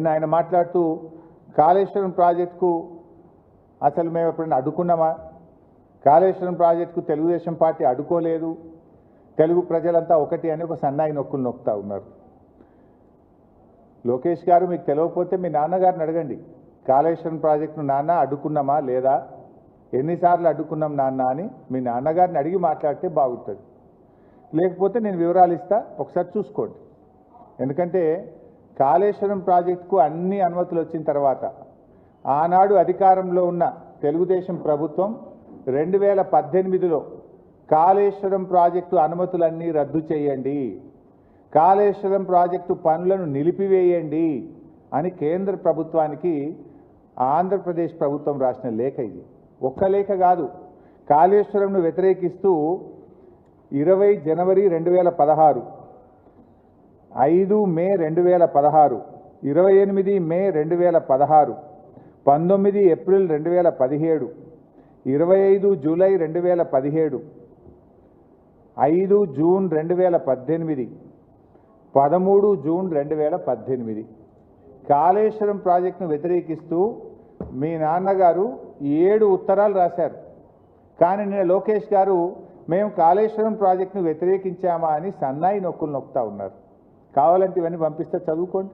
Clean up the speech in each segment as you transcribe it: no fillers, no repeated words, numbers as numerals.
నిన్న ఆయన మాట్లాడుతూ కాళేశ్వరం ప్రాజెక్టుకు అసలు మేము ఎప్పుడైనా అడ్డుకున్నామా, కాళేశ్వరం ప్రాజెక్టుకు తెలుగుదేశం పార్టీ అడ్డుకోలేదు, తెలుగు ప్రజలంతా ఒకటి అని ఒక సన్నాయి నొక్కులు నొక్కుతా ఉన్నారు. లోకేష్ గారు, మీకు తెలియకపోతే మీ నాన్నగారిని అడగండి, కాళేశ్వరం ప్రాజెక్టును నాన్న అడ్డుకున్నామా లేదా, ఎన్నిసార్లు అడ్డుకున్నాం నాన్న అని మీ నాన్నగారిని అడిగి మాట్లాడితే బాగుంటుంది. లేకపోతే నేను వివరాలు ఇస్తా, ఒకసారి చూసుకోండి. ఎందుకంటే కాళేశ్వరం ప్రాజెక్టుకు అన్ని అనుమతులు వచ్చిన తర్వాత ఆనాడు అధికారంలో ఉన్న తెలుగుదేశం ప్రభుత్వం 2018లో కాళేశ్వరం ప్రాజెక్టు అనుమతులన్నీ రద్దు చేయండి, కాళేశ్వరం ప్రాజెక్టు పనులను నిలిపివేయండి అని కేంద్ర ప్రభుత్వానికి ఆంధ్రప్రదేశ్ ప్రభుత్వం రాసిన లేఖ ఇది. ఒక్క లేఖ కాదు, కాళేశ్వరంను వ్యతిరేకిస్తూ 20 జనవరి 2016, 5 మే 2016, 28 మే 2016, 19 April 2017, 25 July 2017, 5 June 2018, 13 June 2018 Kaleshwaram ప్రాజెక్టును వ్యతిరేకిస్తూ మీ నాన్నగారు 7 ఉత్తరాలు రాశారు. కానీ నిన్న లోకేష్ గారు మేము కాళేశ్వరం ప్రాజెక్టును వ్యతిరేకించామా అని సన్నాయి నొక్కులు నొక్కుతా ఉన్నారు. కావాలంటే ఇవన్నీ పంపిస్తే చదువుకోండి.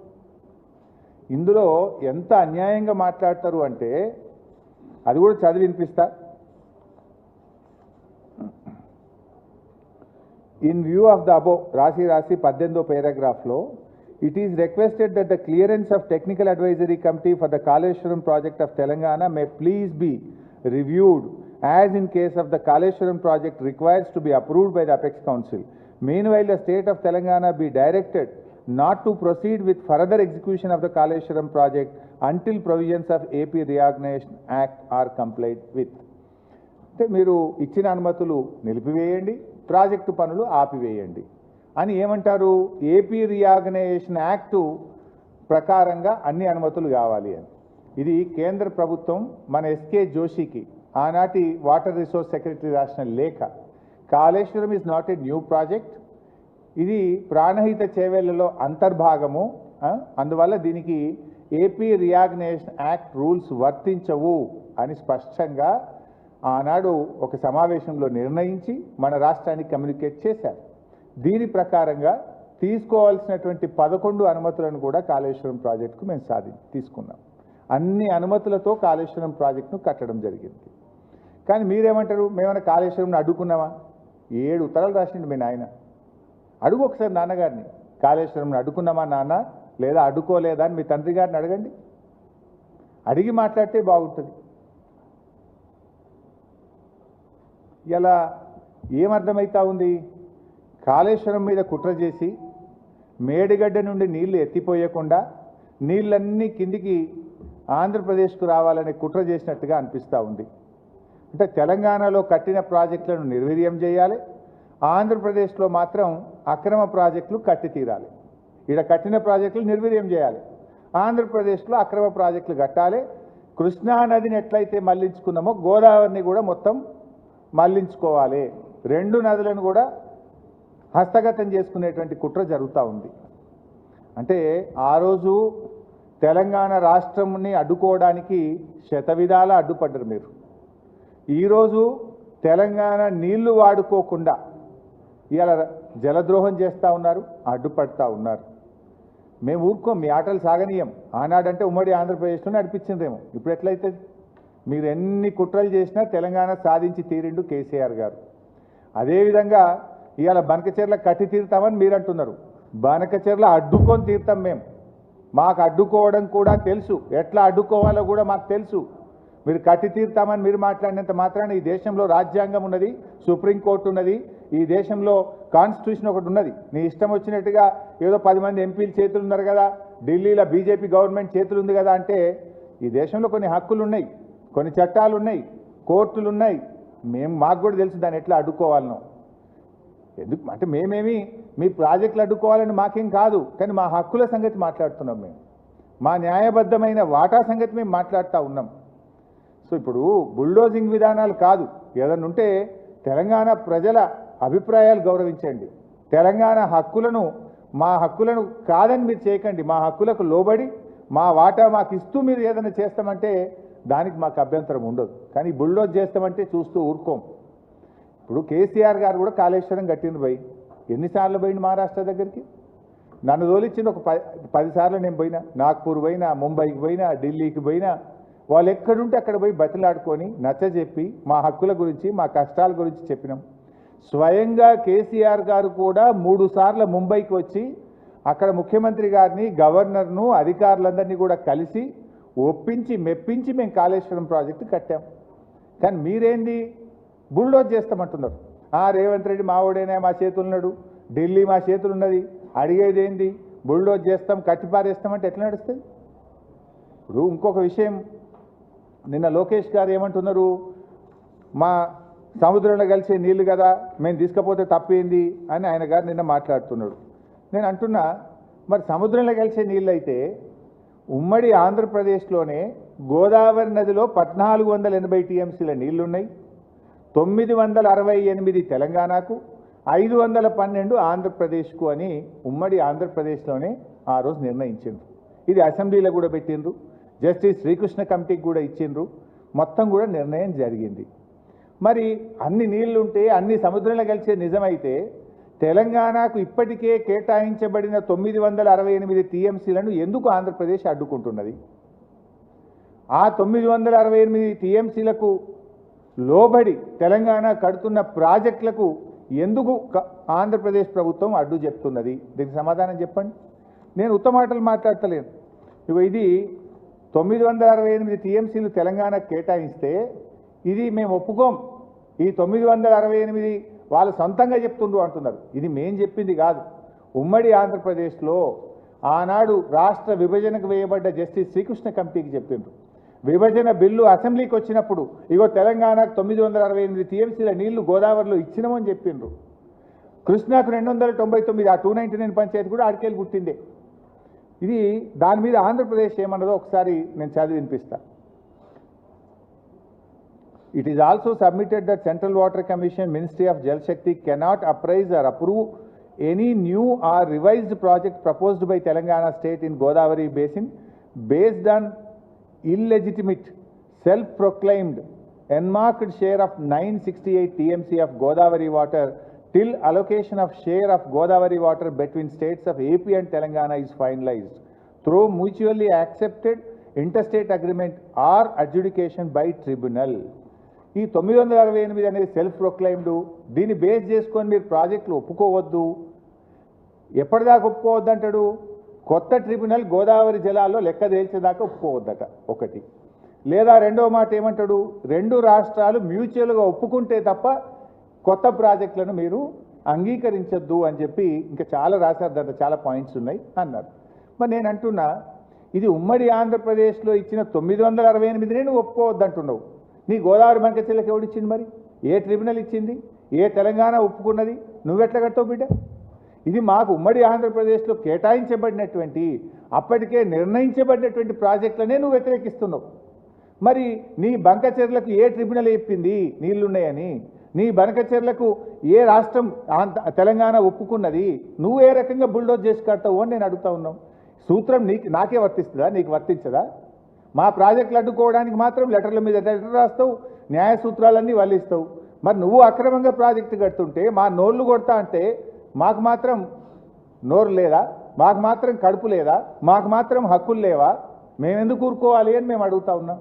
ఇందులో ఎంత అన్యాయంగా మాట్లాడతారు అంటే అది కూడా చదివి వినిపిస్తా. In view of the above, రాసి 18వ paragraphలో, it is requested that the clearance of technical advisory committee for the Kaleshwaram project of Telangana may please be reviewed as in case of the Kaleshwaram project requires to be approved by the Apex Council. Meanwhile, the state of Telangana be directed not to proceed with further execution of the Kaleshwaram project until provisions of AP Reorganization Act are complied with. అంటే మీరు ఇచ్చిన అనుమతులు నిలిపివేయండి, project పనులు ఆపివేయండి అని ఏమంటారు? AP reorganisation act ప్రకారంగా అన్ని అనుమతులు కావాలి అని. ఇది కేంద్ర ప్రభుత్వం మన ఎస్కే జోషికి ఆనాటి వాటర్ రిసోర్స్ సెక్రటరీ రాసిన లేఖ. Kaleshwaram is not a new project, ఇది ప్రాణహిత చేవేళ్లలో అంతర్భాగము, అందువల్ల దీనికి ఏపీ రీఆర్గనైజేషన్ యాక్ట్ రూల్స్ వర్తించవు అని స్పష్టంగా ఆనాడు ఒక సమావేశంలో నిర్ణయించి మన రాష్ట్రానికి కమ్యూనికేట్ చేశారు. దీని ప్రకారంగా తీసుకోవాల్సినటువంటి 11 అనుమతులను కూడా కాళేశ్వరం ప్రాజెక్టుకు మేము తీసుకున్నాం. అన్ని అనుమతులతో కాళేశ్వరం ప్రాజెక్టును కట్టడం జరిగింది. కానీ మీరేమంటారు? మేమైనా కాళేశ్వరంను అడ్డుకున్నామా? 7 ఉత్తరాలు రాసిండు మీ నాయన. అడుగు ఒకసారి నాన్నగారిని, కాళేశ్వరంను అడ్డుకున్నామా నాన్న, లేదా అడ్డుకోలేదా అని మీ తండ్రి గారిని అడగండి. అడిగి మాట్లాడితే బాగుంటుంది. ఇలా ఏమర్థమవుతా ఉంది? కాళేశ్వరం మీద కుట్ర చేసి మేడిగడ్డ నుండి నీళ్లు ఎత్తిపోయకుండా నీళ్ళన్నీ కిందికి ఆంధ్రప్రదేశ్కు రావాలనే కుట్ర చేసినట్టుగా అనిపిస్తూ ఉంది. అంటే తెలంగాణలో కట్టిన ప్రాజెక్టులను నిర్వీర్యం చేయాలి, ఆంధ్రప్రదేశ్లో మాత్రం అక్రమ ప్రాజెక్టులు కట్టి తీరాలి. ఇక్కడ కట్టిన ప్రాజెక్టులు నిర్వీర్యం చేయాలి, ఆంధ్రప్రదేశ్లో అక్రమ ప్రాజెక్టులు కట్టాలి. కృష్ణా నదిని ఎట్లయితే మళ్లించుకున్నామో గోదావరిని కూడా మొత్తం మళ్లించుకోవాలి. 2 నదులను కూడా హస్తగతం చేసుకునేటువంటి కుట్ర జరుగుతూ ఉంది. అంటే ఆ రోజు తెలంగాణ రాష్ట్రంని అడ్డుకోవడానికి శతవిధాల అడ్డుపడ్డారు మీరు. ఈరోజు తెలంగాణ నీళ్లు వాడుకోకుండా ఇలా జలద్రోహం చేస్తూ ఉన్నారు, అడ్డుపడతా ఉన్నారు. మేము ఊరుకోం, మీ ఆటలు సాగనీయం. ఆనాడంటే ఉమ్మడి ఆంధ్రప్రదేశ్లో నడిపించిందేమో, ఇప్పుడు ఎట్లయితే? మీరు ఎన్ని కుట్రలు చేసినా తెలంగాణ సాధించి తీరిండు కేసీఆర్ గారు. అదేవిధంగా ఇవాళ బనకచెర్ల కట్టి తీరుతామని మీరు అంటున్నారు. బనకచెర్ల అడ్డుకొని తీరుతాం మేము. మాకు అడ్డుకోవడం కూడా తెలుసు, ఎట్లా అడ్డుకోవాలో కూడా మాకు తెలుసు. మీరు కట్టి తీరుతామని మీరు మాట్లాడినంత మాత్రాన ఈ దేశంలో రాజ్యాంగం ఉన్నది, సుప్రీంకోర్టు ఉన్నది, ఈ దేశంలో కాన్స్టిట్యూషన్ ఒకటి ఉన్నది. నీ ఇష్టం వచ్చినట్టుగా ఏదో 10 మంది ఎంపీలు చేతులు ఉన్నారు కదా, ఢిల్లీలో బీజేపీ గవర్నమెంట్ చేతులు ఉంది కదా అంటే, ఈ దేశంలో కొన్ని హక్కులు ఉన్నాయి, కొన్ని చట్టాలు ఉన్నాయి, కోర్టులు ఉన్నాయి. మాకు కూడా తెలుసు దాన్ని ఎట్లా అడ్డుకోవాలనో. ఎందుకు అంటే మేమేమి మీ ప్రాజెక్టులు అడ్డుకోవాలని మాకేం కాదు, కానీ మా హక్కుల సంగతి మాట్లాడుతున్నాం. మేము మా న్యాయబద్ధమైన వాటా సంగతి మేము మాట్లాడుతూ ఉన్నాం. సో ఇప్పుడు బుల్డోజింగ్ విధానాలు కాదు, ఏదన్నా ఉంటే తెలంగాణ ప్రజల అభిప్రాయాలు గౌరవించండి. తెలంగాణ హక్కులను, మా హక్కులను కాదని మీరు చేయకండి. మా హక్కులకు లోబడి మా వాటా మాకు ఇస్తూ మీరు ఏదైనా చేస్తామంటే దానికి మాకు అభ్యంతరం ఉండదు. కానీ బుల్డోజ్ చేస్తామంటే చూస్తూ ఊరుకోం. ఇప్పుడు కేసీఆర్ గారు కూడా కాళేశ్వరం కట్టిండ్రు పోయి ఎన్నిసార్లు పోయింది మహారాష్ట్ర దగ్గరికి? నన్ను తోలిచ్చింది ఒక 10 సార్లు నేను పోయినా. నాగ్పూర్ పోయినా, ముంబైకి పోయినా, ఢిల్లీకి పోయినా. వాళ్ళు ఎక్కడుంటే అక్కడ పోయి బతిలాడుకొని నచ్చజెప్పి మా హక్కుల గురించి మా కష్టాల గురించి చెప్పినాం. స్వయంగా కేసీఆర్ గారు కూడా 3 సార్లు ముంబైకి వచ్చి అక్కడ ముఖ్యమంత్రి గారిని, గవర్నర్ను, అధికారులందరినీ కూడా కలిసి ఒప్పించి మెప్పించి మేము కాళేశ్వరం ప్రాజెక్టు కట్టాం. కానీ మీరేంది బుల్డోజ్ చేస్తామంటున్నారు. రేవంత్ రెడ్డి మావోడైనా మా చేతులున్నాడు, ఢిల్లీ మా చేతులున్నది, అడిగేది ఏంది బుల్డోజ్ చేస్తాం కట్టిపారేస్తామంటే ఎట్లా నడుస్తుంది? ఇప్పుడు ఇంకొక విషయం, నిన్న లోకేష్ గారు ఏమంటున్నారు, మా సముద్రంలో కలిసే నీళ్లు కదా మేము తీసుకపోతే తప్పేంది అని ఆయన గారు నిన్న మాట్లాడుతున్నాడు. నేను అంటున్నా, మరి సముద్రంలో కలిసే నీళ్ళు అయితే ఉమ్మడి ఆంధ్రప్రదేశ్లోనే గోదావరి నదిలో 1480 టీఎంసీల నీళ్లున్నాయి, 968 తెలంగాణకు, 512 ఆంధ్రప్రదేశ్కు అని ఉమ్మడి ఆంధ్రప్రదేశ్లోనే ఆ రోజు నిర్ణయించిండ్రు. ఇది అసెంబ్లీలో కూడా పెట్టిండ్రు, జస్టిస్ శ్రీకృష్ణ కమిటీకి కూడా ఇచ్చిండ్రు, మొత్తం కూడా నిర్ణయం జరిగింది. మరి అన్ని నీళ్లుంటే అన్ని సముద్రంలో కలిసే నిజమైతే తెలంగాణకు ఇప్పటికే కేటాయించబడిన 968 టీఎంసీలను ఎందుకు ఆంధ్రప్రదేశ్ అడ్డుకుంటున్నది? ఆ 968 టీఎంసీలకు లోబడి తెలంగాణ కడుతున్న ప్రాజెక్టులకు ఎందుకు ఆంధ్రప్రదేశ్ ప్రభుత్వం అడ్డు చెప్తున్నది? దీనికి సమాధానం చెప్పండి. నేను ఉత్తమ మాటలు మాట్లాడతలేను. ఇది 968 టీఎంసీలు తెలంగాణకు కేటాయిస్తే ఇది మేము ఒప్పుకోం, ఈ 968 వాళ్ళు సొంతంగా చెప్తుండ్రు అంటున్నారు. ఇది మేం చెప్పింది కాదు. ఉమ్మడి ఆంధ్రప్రదేశ్లో ఆనాడు రాష్ట్ర విభజనకు వేయబడ్డ జస్టిస్ శ్రీకృష్ణ కమిటీకి చెప్పిండ్రు. విభజన బిల్లు అసెంబ్లీకి వచ్చినప్పుడు ఇగో తెలంగాణకు 968 టీఎంసీల నీళ్లు గోదావరిలో ఇచ్చినామని చెప్పిండ్రు. కృష్ణాకు 299, ఆ 299 పంచాయతీ కూడా ఆడికెళ్ళి పుట్టిందే. ఇది దాని మీద ఆంధ్రప్రదేశ్ ఏమన్నదో ఒకసారి నేను చదివి వినిపిస్తా. It is also submitted that Central Water Commission, Ministry of Jal Shakti cannot appraise or approve any new or revised project proposed by Telangana state in Godavari basin based on illegitimate, self-proclaimed, enmarked share of 968 TMC of Godavari water till allocation of share of Godavari water between states of AP and Telangana is finalized through mutually accepted interstate agreement or adjudication by tribunal. ఈ 968 అనేది self proclaimed. దీన్ని base చేసుకొని మీరు ప్రాజెక్టులు ఒప్పుకోవద్దు. ఎప్పటిదాకా ఒప్పుకోవద్దు అంటాడు? కొత్త tribunal Godavari జలాల్లో లెక్క తేల్చేదాకా ఒప్పుకోవద్దట ఒకటి. లేదా రెండవ మాట ఏమంటాడు? 2 రాష్ట్రాలు మ్యూచువల్గా ఒప్పుకుంటే తప్ప కొత్త ప్రాజెక్టులను మీరు అంగీకరించొద్దు అని చెప్పి ఇంకా చాలా రాశారు. దాంట్లో చాలా పాయింట్స్ ఉన్నాయి అన్నారు. మరి నేను అంటున్నా, ఇది ఉమ్మడి ఆంధ్రప్రదేశ్లో ఇచ్చిన 968 నువ్వు ఒప్పుకోవద్దు అంటున్నావు. నీ గోదావరి బంకచెల్లకు ఎవడిచ్చింది? మరి ఏ ట్రిబ్యునల్ ఇచ్చింది? ఏ తెలంగాణ ఒప్పుకున్నది? నువ్వెట్లా కడతావు బిడ్డ? ఇది మాకు ఉమ్మడి ఆంధ్రప్రదేశ్లో కేటాయించబడినటువంటి అప్పటికే నిర్ణయించబడినటువంటి ప్రాజెక్టులనే నువ్వు వ్యతిరేకిస్తున్నావు. మరి నీ బంకచెర్లకు ఏ ట్రిబ్యునల్ చెప్పింది నీళ్లున్నాయని? నీ బంకచెర్లకు ఏ రాష్ట్రం తెలంగాణ ఒప్పుకున్నది? నువ్వు ఏ రకంగా బుల్డోజ్ చేసి కడతావు అని నేను అడుగుతా ఉన్నావు. సూత్రం నాకే వర్తిస్తుందా? నీకు వర్తించదా? మా ప్రాజెక్టులు అడ్డుకోవడానికి మాత్రం లెటర్ల మీద లెటర్ రాస్తావు, న్యాయ సూత్రాలన్నీ వల్లిస్తావు. మరి నువ్వు అక్రమంగా ప్రాజెక్టు కడుతుంటే మా నోళ్ళు కొడతా అంటే మాకు మాత్రం నోరు లేదా? మాకు మాత్రం కడుపు లేదా? మాకు మాత్రం హక్కులు లేవా? మేమెందుకు ఊరుకోవాలి అని మేము అడుగుతా ఉన్నాం.